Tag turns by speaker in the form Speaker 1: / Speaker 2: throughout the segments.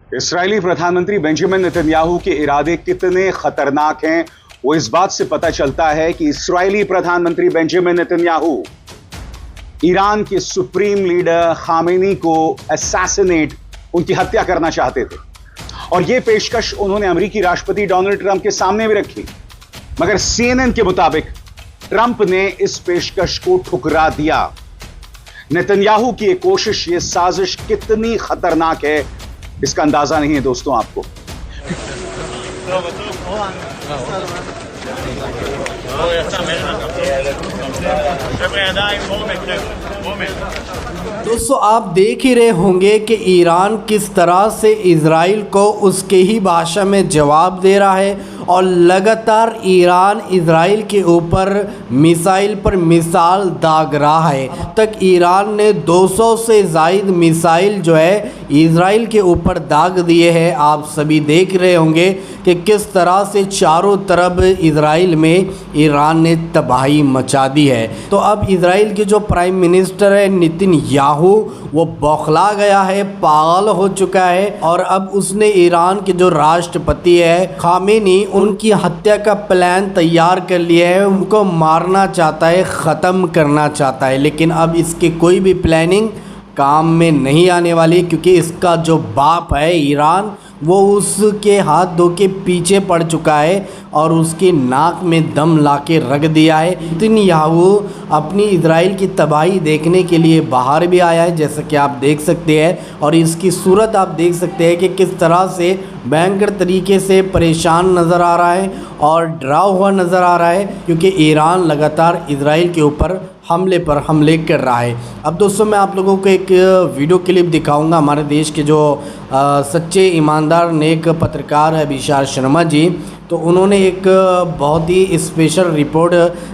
Speaker 1: इस्राएली प्रधानमंत्री Benjamin Netanyahu के इरादे कितने खतरनाक हैं, वो इस बात से पता चलता है कि इस्राएली प्रधानमंत्री बेंजामिन नेतन्याहू ईरान के सुप्रीम लीडर खामेनी को असैसिनेट, उनकी हत्या करना चाहते थे। और यह पेशकश उन्होंने अमेरिकी राष्ट्रपति डोनाल्ड ट्रंप के सामने भी रखी, मगर CNN के मुताबिक ट्रंप ने इस पेशकश को ठुकरा दिया। नेतन्याहू की यह कोशिश, यह साजिश कितनी खतरनाक है, इसका अंदाजा नहीं है दोस्तों आपको।
Speaker 2: दोस्तों आप देख ही रहे होंगे कि ईरान किस तरह से इजराइल को उसके ही भाषा में जवाब दे रहा है और लगातार ईरान इजराइल के ऊपर मिसाइल पर मिसाइल दाग रहा है। तक ईरान ने 200 से ज़ायद मिसाइल जो है इजराइल के ऊपर दाग दिए हैं। आप सभी देख रहे होंगे कि किस तरह से चारों तरफ इजराइल में ईरान ने तबाही मचा दी है। तो अब इजराइल के जो प्राइम मिनिस्टर है नेतन्याहू, वो बौखला गया है, पागल हो चुका है और अब उसने ईरान के जो राष्ट्रपति है खामेनी, उनकी हत्या का प्लान तैयार कर लिया है। उनको मारना चाहता है, ख़त्म करना चाहता है। लेकिन अब इसकी कोई भी प्लानिंग काम में नहीं आने वाली, क्योंकि इसका जो बाप है ईरान, वो उसके हाथ धो के पीछे पड़ चुका है और उसकी नाक में दम लाके रख दिया है। नेतन्याहू अपनी इजराइल की तबाही देखने के लिए बाहर भी आया है, जैसा कि आप देख सकते हैं। और इसकी सूरत आप देख सकते हैं कि किस तरह से भयंकर तरीके से परेशान नज़र आ रहा है और डरा हुआ नज़र आ रहा है, क्योंकि ईरान लगातार इजराइल के ऊपर हमले पर हमले कर रहा है। अब दोस्तों मैं आप लोगों को एक वीडियो क्लिप दिखाऊंगा। हमारे देश के जो सच्चे ईमानदार नेक पत्रकार है अभिषार शर्मा जी, तो उन्होंने एक बहुत ही स्पेशल रिपोर्ट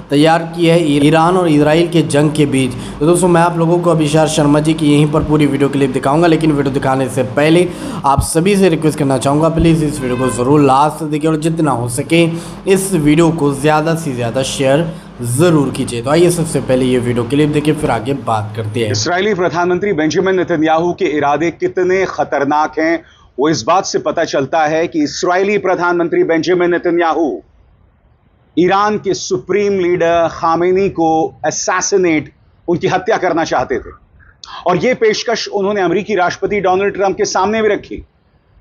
Speaker 2: तैयार की है ईरान और इजराइल के जंग के बीच। तो दोस्तों मैं आप लोगों को अभिषार शर्मा जी की यहीं पर पूरी वीडियो क्लिप दिखाऊंगा, लेकिन वीडियो दिखाने से पहले आप सभी से रिक्वेस्ट करना चाहूँगा, प्लीज़ इस वीडियो को ज़रूर लास्ट तक देखिए और जितना हो सके इस वीडियो को ज़्यादा से ज़्यादा शेयर ज़रूर कीजिए। तो आइए सबसे पहले ये वीडियो क्लिप देखिए, फिर आगे बात करते हैं।
Speaker 1: इस्राएली प्रधानमंत्री बेंजामिन नेतन्याहू के इरादे कितने खतरनाक हैं, वो इस बात से पता चलता है कि इस्राएली प्रधानमंत्री बेंजामिन नेतन्याहू ईरान के सुप्रीम लीडर खामेनी को असैसिनेट, उनकी हत्या करना चाहते थे। और यह पेशकश उन्होंने अमेरिकी राष्ट्रपति डोनाल्ड ट्रंप के सामने भी रखी,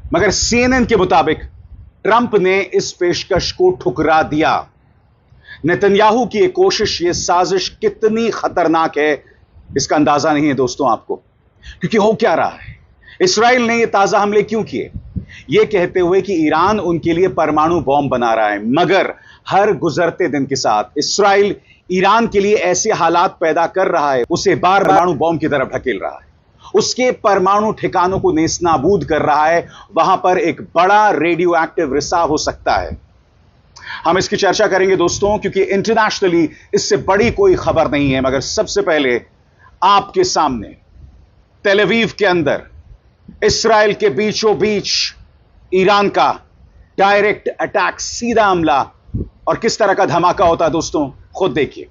Speaker 1: मगर CNN के मुताबिक ट्रंप ने इस पेशकश को ठुकरा दिया। नेतन्याहू की यह कोशिश, यह साजिश कितनी खतरनाक है, इसका अंदाजा नहीं है दोस्तों आपको। क्योंकि हो क्या रहा है, इस्राएल ने यह ताजा हमले क्यों किए, यह कहते हुए कि ईरान उनके लिए परमाणु बॉम्ब बना रहा है। मगर हर गुजरते दिन के साथ इस्राएल ईरान के लिए ऐसे हालात पैदा कर रहा है, उसे बार परमाणु बॉम्ब की तरफ ढकेल रहा है, उसके परमाणु ठिकानों को नेस्तनाबूद कर रहा है। वहां पर एक बड़ा रेडियो एक्टिव रिसाव हो सकता है। हम इसकी चर्चा करेंगे दोस्तों, क्योंकि इंटरनेशनली इससे बड़ी कोई खबर नहीं है। मगर सबसे पहले आपके सामने तेल अवीव के अंदर इस्राएल के बीचों बीच ईरान का डायरेक्ट अटैक, सीधा हमला, और किस तरह का धमाका होता है दोस्तों, खुद देखिए।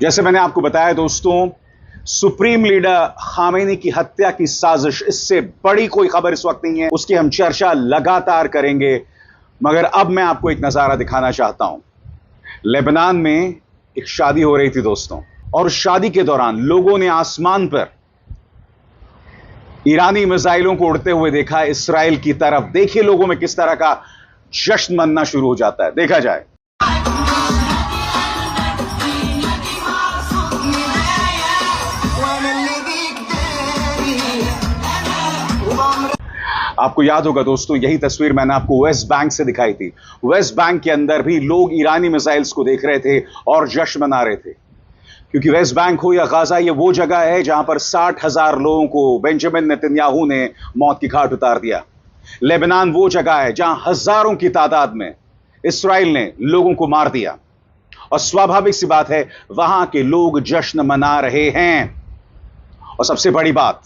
Speaker 1: जैसे मैंने आपको बताया दोस्तों, सुप्रीम लीडर खामेनी की हत्या की साजिश, इससे बड़ी कोई खबर इस वक्त नहीं है। उसकी हम चर्चा लगातार करेंगे, मगर अब मैं आपको एक नजारा दिखाना चाहता हूं। लेबनान में एक शादी हो रही थी दोस्तों, और शादी के दौरान लोगों ने आसमान पर ईरानी मिसाइलों को उड़ते हुए देखा इस्राएल की तरफ। देखिए लोगों में किस तरह का जश्न मनना शुरू हो जाता है, देखा जाए। आपको याद होगा दोस्तों, यही तस्वीर मैंने आपको वेस्ट बैंक से दिखाई थी। वेस्ट बैंक के अंदर भी लोग ईरानी मिसाइल्स को देख रहे थे और जश्न मना रहे थे, क्योंकि वेस्ट बैंक हो या गाजा, ये वो जगह है जहां पर 60,000 लोगों को बेंजामिन नेतन्याहू ने मौत की घाट उतार दिया। लेबनान वो जगह है जहां हजारों की तादाद में इस्राएल ने लोगों को मार दिया, और स्वाभाविक सी बात है वहां के लोग जश्न मना रहे हैं। और सबसे बड़ी बात,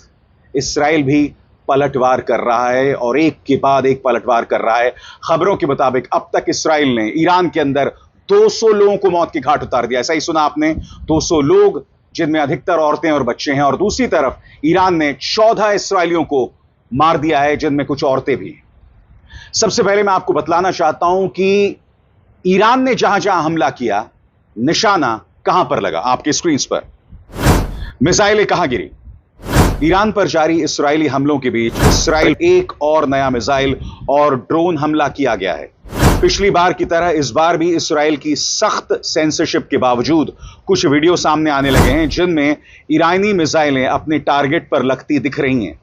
Speaker 1: इस्राएल भी पलटवार कर रहा है, और एक के बाद एक पलटवार कर रहा है। खबरों के मुताबिक अब तक इस्राएल ने ईरान के अंदर 200 लोगों को मौत की घाट उतार दिया। ऐसा ही सुना आपने, 200 लोग जिनमें अधिकतर औरतें और बच्चे हैं, और दूसरी तरफ ईरान ने 14 इस्राएलियों को मार दिया है, जिनमें कुछ औरतें भी हैं। सबसे पहले मैं आपको बतलाना चाहता हूं कि ईरान ने जहां जहां हमला किया, निशाना कहां पर लगा। आपके स्क्रीन पर मिसाइलें कहां गिरी। ईरान पर जारी इस्राएली हमलों के बीच इस्राएल एक और नया मिसाइल और ड्रोन हमला किया गया है। पिछली बार की तरह इस बार भी इस्राएल की सख्त सेंसरशिप के बावजूद कुछ वीडियो सामने आने लगे हैं, जिनमें ईरानी मिसाइलें अपने टारगेट पर लगती दिख रही हैं।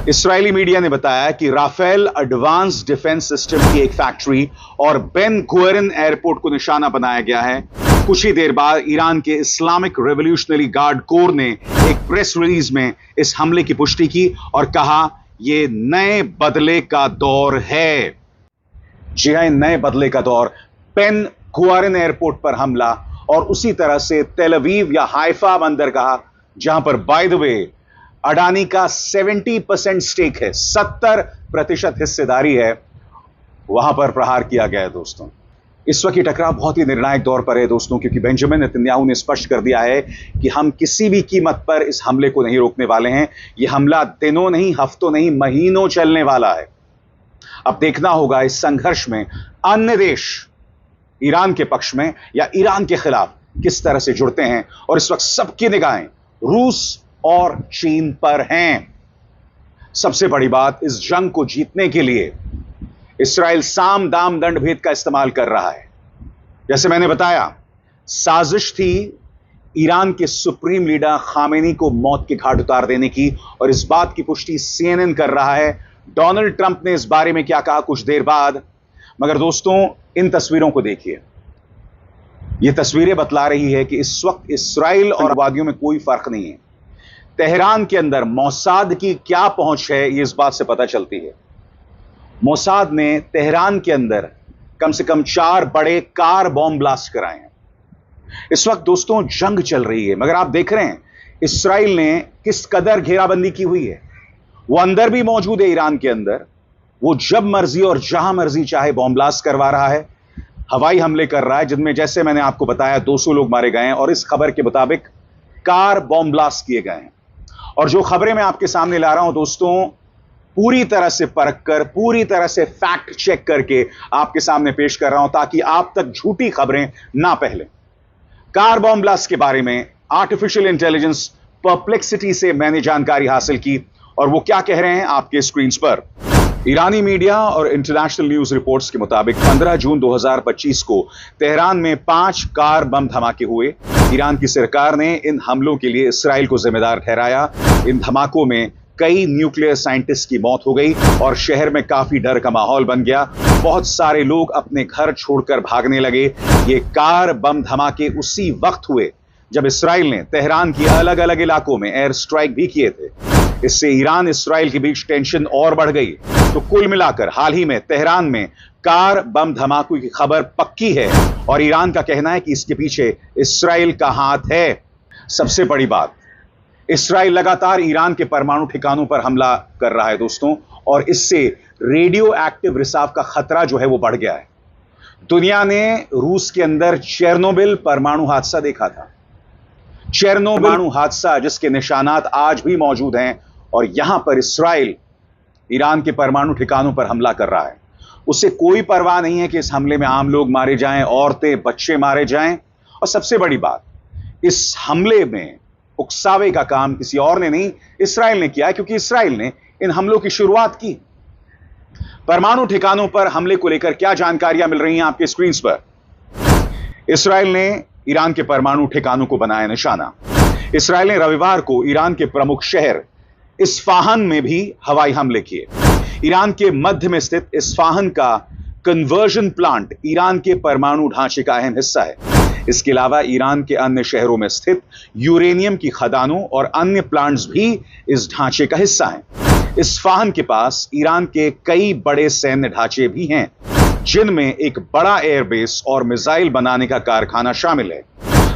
Speaker 1: इस्राएली मीडिया ने बताया कि राफेल एडवांस डिफेंस सिस्टम की एक फैक्ट्री और बेन गुएरिन एयरपोर्ट को निशाना बनाया गया है। कुछ ही देर बाद ईरान के इस्लामिक रेवोल्यूशनरी गार्ड कोर ने एक प्रेस रिलीज में इस हमले की पुष्टि की और कहा यह नए बदले का दौर है। जी हां, नए बदले का दौर। बेन गुएरिन एयरपोर्ट पर हमला और उसी तरह से तेल अवीव या हाइफा बंदरगाह, जहां पर बाय द वे अडानी का 70% स्टेक है, 70% हिस्सेदारी है, वहां पर प्रहार किया गया है। दोस्तों, इस वक्त ये टकराव बहुत ही निर्णायक दौर पर है दोस्तों, क्योंकि बेंजामिन नेतन्याहू ने स्पष्ट कर दिया है कि हम किसी भी कीमत पर इस हमले को नहीं रोकने वाले हैं। यह हमला दिनों नहीं, हफ्तों नहीं, महीनों चलने वाला है। अब देखना होगा इस संघर्ष में अन्य देश ईरान के पक्ष में या ईरान के खिलाफ किस तरह से जुड़ते हैं, और इस वक्त सबकी निगाहें रूस और चीन पर हैं। सबसे बड़ी बात, इस जंग को जीतने के लिए इस्राएल साम दाम दंड भेद का इस्तेमाल कर रहा है। जैसे मैंने बताया, साजिश थी ईरान के सुप्रीम लीडर खामेनी को मौत के घाट उतार देने की, और इस बात की पुष्टि CNN कर रहा है। डोनाल्ड ट्रंप ने इस बारे में क्या कहा कुछ देर बाद। मगर दोस्तों, इन तस्वीरों को देखिए। यह तस्वीरें बतला रही है कि इस वक्त इस्राएल और वादियों में कोई फर्क नहीं है। तेहरान के अंदर मोसाद की क्या पहुंच है, यह इस बात से पता चलती है। मोसाद ने तेहरान के अंदर कम से कम 4 बड़े कार बॉम्ब ब्लास्ट कराए हैं। इस वक्त दोस्तों जंग चल रही है, मगर आप देख रहे हैं इस्राएल ने किस कदर घेराबंदी की हुई है। वो अंदर भी मौजूद है ईरान के अंदर, वो जब मर्जी और जहां मर्जी चाहे बॉम्ब ब्लास्ट करवा रहा है, हवाई हमले कर रहा है, जिनमें जैसे मैंने आपको बताया 200 लोग मारे गए हैं, और इस खबर के मुताबिक कार बॉम्ब ब्लास्ट किए गए हैं। और जो खबरें मैं आपके सामने ला रहा हूं दोस्तों, पूरी तरह से परख कर, पूरी तरह से फैक्ट चेक करके आपके सामने पेश कर रहा हूं, ताकि आप तक झूठी खबरें ना फैलें। कार बॉम्ब ब्लास्ट के बारे में आर्टिफिशियल इंटेलिजेंस परप्लेक्सिटी से मैंने जानकारी हासिल की, और वो क्या कह रहे हैं आपके स्क्रीन पर। ईरानी मीडिया और इंटरनेशनल न्यूज रिपोर्ट्स के मुताबिक 15 जून 2025 को तेहरान में 5 कार बम धमाके हुए। ईरान की सरकार ने इन हमलों के लिए इस्राएल को जिम्मेदार ठहराया। इन धमाकों में कई न्यूक्लियर साइंटिस्ट की मौत हो गई और शहर में काफी डर का माहौल बन गया। बहुत सारे लोग अपने घर छोड़कर भागने लगे। ये कार बम धमाके उसी वक्त हुए जब इस्राएल ने तेहरान की अलग अलग इलाकों में एयर स्ट्राइक भी किए थे। इससे ईरान इस्राएल के बीच टेंशन और बढ़ गई। तो कुल मिलाकर हाल ही में तेहरान में कार बम धमाकों की खबर पक्की है, और ईरान का कहना है कि इसके पीछे इस्राएल का हाथ है। सबसे बड़ी बात, इस्राएल लगातार ईरान के परमाणु ठिकानों पर हमला कर रहा है दोस्तों, और इससे रेडियो एक्टिव रिसाव का खतरा जो है वो बढ़ गया है। दुनिया ने रूस के अंदर चेरनोबिल परमाणु हादसा देखा था। चेरनोबिल परमाणु हादसा जिसके निशानात आज भी मौजूद हैं, और यहां पर इस्राएल ईरान के परमाणु ठिकानों पर हमला कर रहा है। उसे कोई परवाह नहीं है कि इस हमले में आम लोग मारे जाएं, औरतें बच्चे मारे जाएं। और सबसे बड़ी बात, इस हमले में उकसावे का काम किसी और ने नहीं, इस्राएल ने किया है, क्योंकि इस्राएल ने इन हमलों की शुरुआत की। परमाणु ठिकानों पर हमले को लेकर क्या जानकारियां मिल रही हैं आपके स्क्रीन पर। इस्राएल ने ईरान के परमाणु ठिकानों को बनाया निशाना। इस्राएल ने रविवार को ईरान के प्रमुख शहर इस्फाहान में भी हवाई हमले किए। ईरान के मध्य में स्थित इस्फाहान का कन्वर्जन प्लांट ईरान के परमाणु ढांचे का अहम हिस्सा है। इसके अलावा ईरान के अन्य शहरों में स्थित यूरेनियम की खदानों और अन्य प्लांट्स भी इस ढांचे का हिस्सा हैं। इस्फाहान के पास ईरान के कई बड़े सैन्य ढांचे भी हैं, जिनमें एक बड़ा एयरबेस और मिसाइल बनाने का कारखाना शामिल है।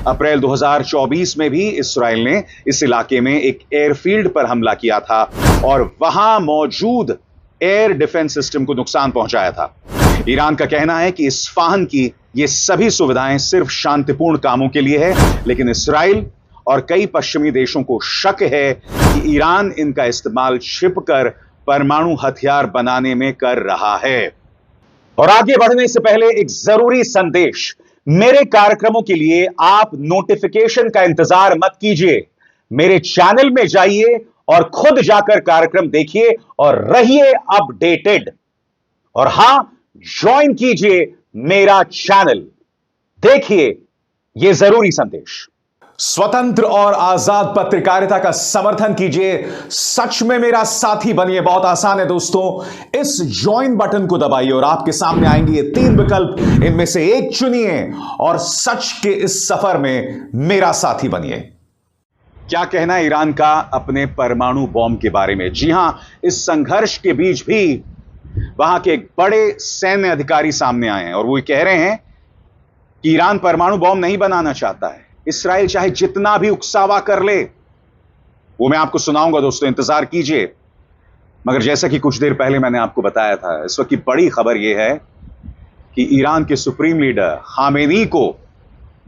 Speaker 1: अप्रैल 2024 में भी इस्राएल ने इस इलाके में एक एयरफील्ड पर हमला किया था और वहां मौजूद एयर डिफेंस सिस्टम को नुकसान पहुंचाया था। ईरान का कहना है कि इस्फाहान की ये सभी सुविधाएं सिर्फ शांतिपूर्ण कामों के लिए है, लेकिन इस्राएल और कई पश्चिमी देशों को शक है कि ईरान इनका इस्तेमाल छिपकर परमाणु हथियार बनाने में कर रहा है। और आगे बढ़ने से पहले एक जरूरी संदेश, मेरे कार्यक्रमों के लिए आप नोटिफिकेशन का इंतजार मत कीजिए, मेरे चैनल में जाइए और खुद जाकर कार्यक्रम देखिए और रहिए अपडेटेड। और हां, ज्वाइन कीजिए मेरा चैनल, देखिए यह जरूरी संदेश। स्वतंत्र और आजाद पत्रकारिता का समर्थन कीजिए, सच में मेरा साथी बनिए। बहुत आसान है दोस्तों, इस ज्वाइन बटन को दबाइए और आपके सामने आएंगे ये 3 विकल्प, इनमें से एक चुनिए और सच के इस सफर में मेरा साथी बनिए। क्या कहना है ईरान का अपने परमाणु बॉम्ब के बारे में? जी हां, इस संघर्ष के बीच भी वहां के एक बड़े सैन्य अधिकारी सामने आए हैं और वो कह रहे हैं कि ईरान परमाणु बॉम्ब नहीं बनाना चाहता है। इस्राएल चाहे जितना भी उकसावा कर ले, वो मैं आपको सुनाऊंगा दोस्तों, इंतजार कीजिए। मगर जैसा कि कुछ देर पहले मैंने आपको बताया था, इस वक्त की बड़ी खबर यह है कि ईरान के सुप्रीम लीडर खामेनी को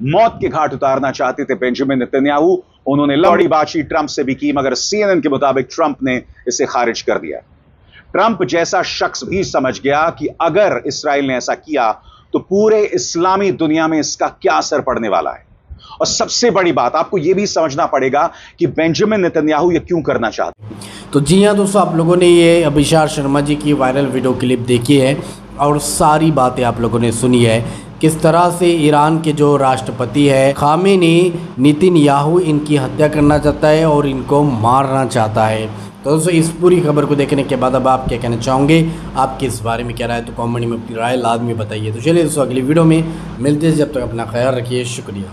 Speaker 1: मौत के घाट उतारना चाहते थे बेंजामिन नेतन्याहू। उन्होंने लंबी बातचीत ट्रंप से भी की, मगर CNN के मुताबिक ट्रंप ने इसे खारिज कर दिया। ट्रंप जैसा शख्स भी समझ गया कि अगर इस्राएल ने ऐसा किया तो पूरे इस्लामी दुनिया में इसका क्या असर पड़ने वाला है। और सबसे बड़ी बात, आपको यह भी समझना पड़ेगा कि बेंजामिन नेतन्याहू यह क्यों करना चाहते हैं।
Speaker 2: तो जी हाँ दोस्तों, आप लोगों ने ये अभिषार शर्मा जी की वायरल वीडियो क्लिप देखी है और सारी बातें आप लोगों ने सुनी है, किस तरह से ईरान के जो राष्ट्रपति है खामेनी नेतन्याहू इनकी हत्या करना चाहता है और इनको मारना चाहता है। तो दोस्तों, इस पूरी खबर को देखने के बाद अब आप क्या कहना चाहोगे, आपके इस बारे में क्या राय है, तो कमेंट में अपनी राय लाजमी बताइए। तो चलिए दोस्तों, अगली वीडियो में मिलते हैं, जब तक अपना ख्याल रखिए, शुक्रिया।